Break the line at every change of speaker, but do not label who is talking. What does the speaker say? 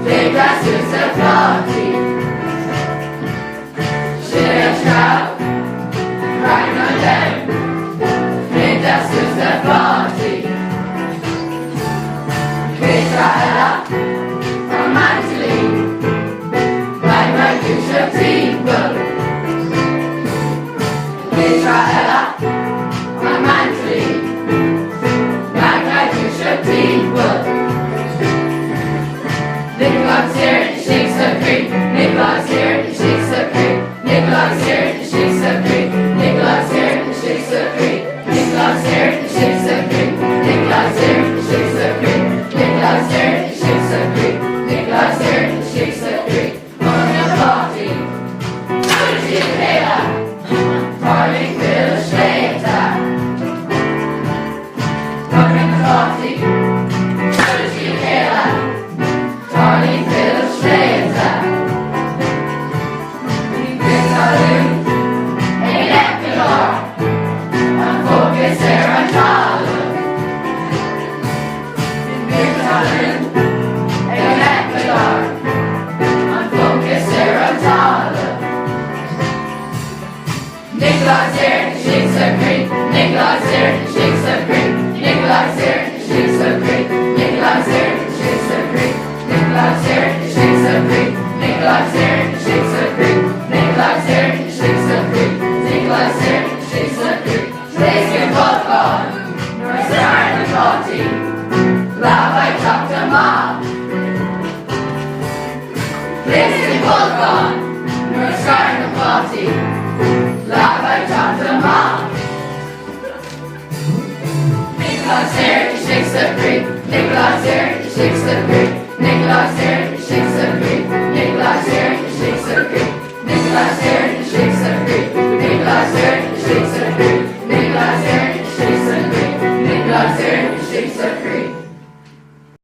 Nicholas is a party. Share shout, crying on them. Nicholas is a party. Israel, romantically, like my future people. Israel, romantically, like my future people. Nicholas here, he shakes the creek. Nicholas here, he shakes the creek. Nicholas here, he shakes the creek. Nicholas here, he shakes the creek. Nicholas here, he shakes the creek. Nicholas here, he shakes the creek. Nicholas here, he shakes the creek. Nicholas here, he shakes the creek. On the party, Lucy and Taylor, party Phil Slater. On the party, Lucy and Taylor, party Phil Slater. Saloon, and Ecuador, on focus there on Charlotte. Saloon, and Ecuador, on focus there on Charlotte. Nicholas here, he shakes the creek. Nicholas here, he shakes the creek. Nicholas here, he shakes the creek. Nicholas here, he shakes the creek. Nicholas here, he shakes the creek. Nicholas here, he shakes the creek. Nicholas here, he shakes the creek. Nicholas here, he shakes the creek. Place your popcorn, we're starting the party. Love, I talk to mom. Place your popcorn, we're starting the party. Love, I talk to mom. Nicholas here, he shakes the creek. Nicholas here, he shakes the creek. Nicholas here, he shakes the creek. Nicholas here.